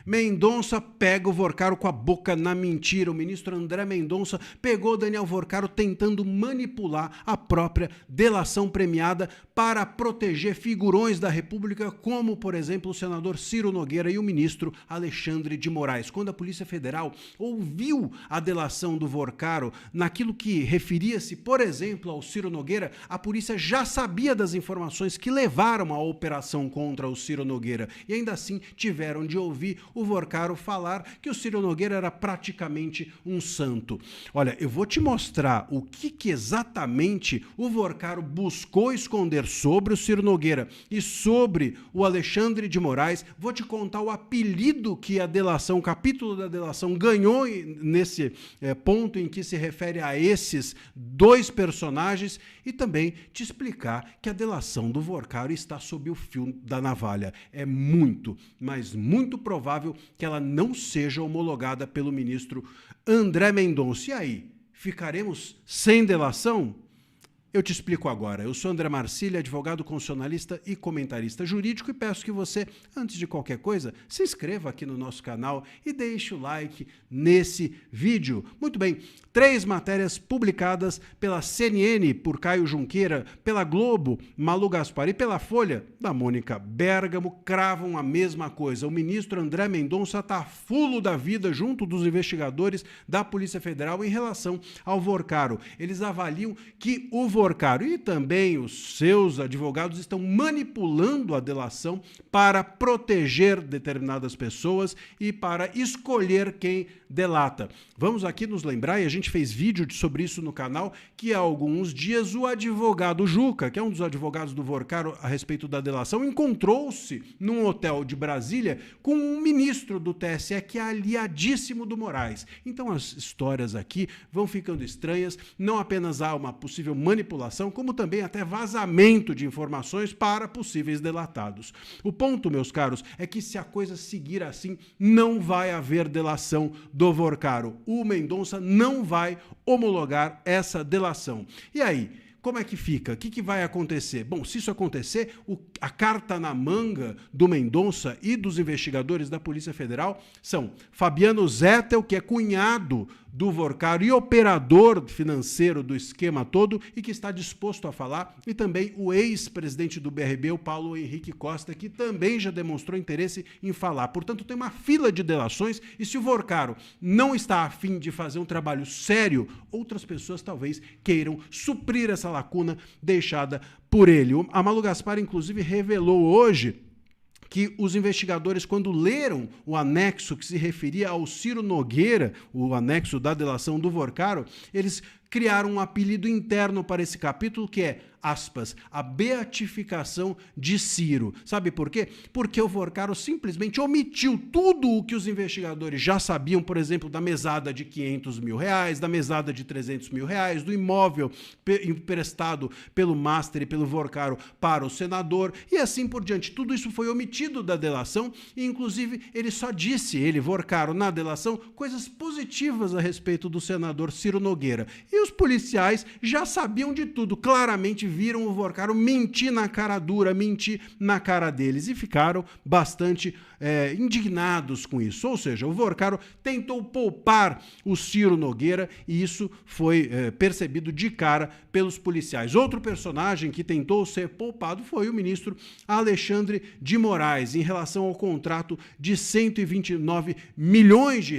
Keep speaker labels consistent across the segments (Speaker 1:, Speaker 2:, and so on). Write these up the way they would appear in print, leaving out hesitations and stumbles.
Speaker 1: Mendonça pega o Vorcaro com a boca na mentira. O ministro André Mendonça pegou Daniel Vorcaro tentando manipular a própria delação premiada para proteger figurões da República, como, por exemplo, o senador Ciro Nogueira e o ministro Alexandre de Moraes. Quando a Polícia Federal ouviu a delação do Vorcaro naquilo que referia-se, por exemplo, ao Ciro Nogueira, a polícia já sabia das informações que levaram à operação contra o Ciro Nogueira e ainda assim tiveram de ouvir o Vorcaro falar que o Ciro Nogueira era praticamente um santo. Olha, eu vou te mostrar o que exatamente o Vorcaro buscou esconder sobre o Ciro Nogueira e sobre o Alexandre de Moraes. Vou te contar o apelido que a delação, o capítulo da delação ganhou nesse ponto em que se refere a esses dois personagens e também te explicar que a delação do Vorcaro está sob o fio da navalha. É muito, mas muito provável que ela não seja homologada pelo ministro André Mendonça. E aí, ficaremos sem delação? Eu te explico agora. Eu sou André Marcília, advogado constitucionalista e comentarista jurídico, e peço que você, antes de qualquer coisa, se inscreva aqui no nosso canal e deixe o like nesse vídeo. Muito bem, 3 matérias publicadas pela CNN por Caio Junqueira, pela Globo, Malu Gaspar, e pela Folha, da Mônica Bergamo, cravam a mesma coisa. O ministro André Mendonça está fulo da vida junto dos investigadores da Polícia Federal em relação ao Vorcaro. Eles avaliam que o Vorcaro e também os seus advogados estão manipulando a delação para proteger determinadas pessoas e para escolher quem delata. Vamos aqui nos lembrar, e a gente fez vídeo sobre isso no canal, que há alguns dias o advogado Juca, que é um dos advogados do Vorcaro a respeito da delação, encontrou-se num hotel de Brasília com um ministro do TSE que é aliadíssimo do Moraes. Então as histórias aqui vão ficando estranhas, não apenas há uma possível manipulação, como também até vazamento de informações para possíveis delatados. O ponto, meus caros, é que se a coisa seguir assim, não vai haver delação do Vorcaro. O Mendonça não vai homologar essa delação. E aí, como é que fica? O que vai acontecer? Bom, se isso acontecer, a carta na manga do Mendonça e dos investigadores da Polícia Federal são Fabiano Zettel, que é cunhado do Vorcaro e operador financeiro do esquema todo e que está disposto a falar, e também o ex-presidente do BRB, o Paulo Henrique Costa, que também já demonstrou interesse em falar. Portanto, tem uma fila de delações e se o Vorcaro não está a fim de fazer um trabalho sério, outras pessoas talvez queiram suprir essa lacuna deixada por ele. A Malu Gaspar, inclusive, revelou hoje que os investigadores, quando leram o anexo que se referia ao Ciro Nogueira, o anexo da delação do Vorcaro, eles criaram um apelido interno para esse capítulo que é, aspas, a beatificação de Ciro. Sabe por quê? Porque o Vorcaro simplesmente omitiu tudo o que os investigadores já sabiam, por exemplo, da mesada de R$500 mil, da mesada de R$300 mil, do imóvel emprestado pelo Master e pelo Vorcaro para o senador e assim por diante. Tudo isso foi omitido da delação e, inclusive, ele só disse, Vorcaro, na delação, coisas positivas a respeito do senador Ciro Nogueira. E os policiais já sabiam de tudo, claramente viram o Vorcaro mentir na cara dura, mentir na cara deles e ficaram bastante indignados com isso. Ou seja, o Vorcaro tentou poupar o Ciro Nogueira e isso foi percebido de cara pelos policiais. Outro personagem que tentou ser poupado foi o ministro Alexandre de Moraes em relação ao contrato de R$129 milhões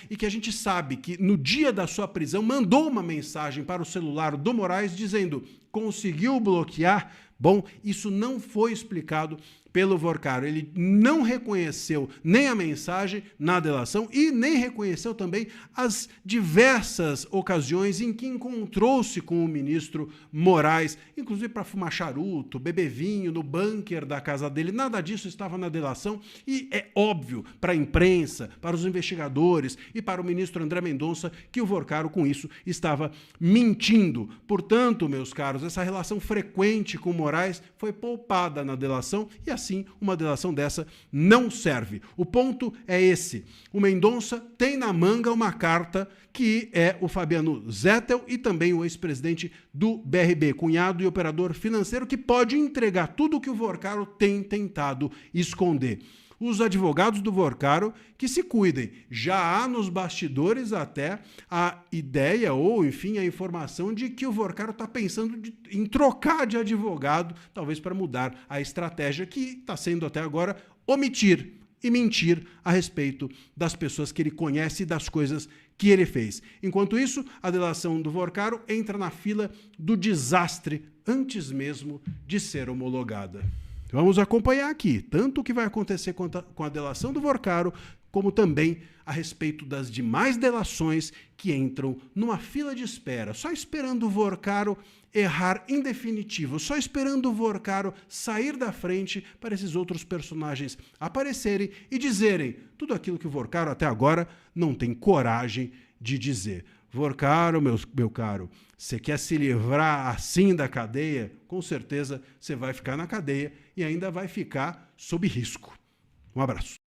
Speaker 1: e que a gente sabe que no dia da sua prisão mandou uma mensagem para o celular do Moraes dizendo: conseguiu bloquear? Bom, isso não foi explicado pelo Vorcaro. Ele não reconheceu nem a mensagem na delação e nem reconheceu também as diversas ocasiões em que encontrou-se com o ministro Moraes, inclusive para fumar charuto, beber vinho no bunker da casa dele. Nada disso estava na delação e é óbvio para a imprensa, para os investigadores e para o ministro André Mendonça que o Vorcaro com isso estava mentindo. Portanto, meus caros, essa relação frequente com Moraes foi poupada na delação e assim uma delação dessa não serve. O ponto é esse. O Mendonça tem na manga uma carta que é o Fabiano Zettel e também o ex-presidente do BRB, cunhado e operador financeiro, que pode entregar tudo o que o Vorcaro tem tentado esconder. Os advogados do Vorcaro que se cuidem. Já há nos bastidores até a ideia ou, enfim, a informação de que o Vorcaro está pensando em trocar de advogado, talvez para mudar a estratégia que está sendo até agora omitir e mentir a respeito das pessoas que ele conhece e das coisas que ele fez. Enquanto isso, a delação do Vorcaro entra na fila do desastre antes mesmo de ser homologada. Vamos acompanhar aqui tanto o que vai acontecer com a delação do Vorcaro, como também a respeito das demais delações que entram numa fila de espera, só esperando o Vorcaro errar em definitivo, só esperando o Vorcaro sair da frente para esses outros personagens aparecerem e dizerem tudo aquilo que o Vorcaro até agora não tem coragem de dizer. Vorcaro, meu caro, você quer se livrar assim da cadeia? Com certeza você vai ficar na cadeia e ainda vai ficar sob risco. Um abraço.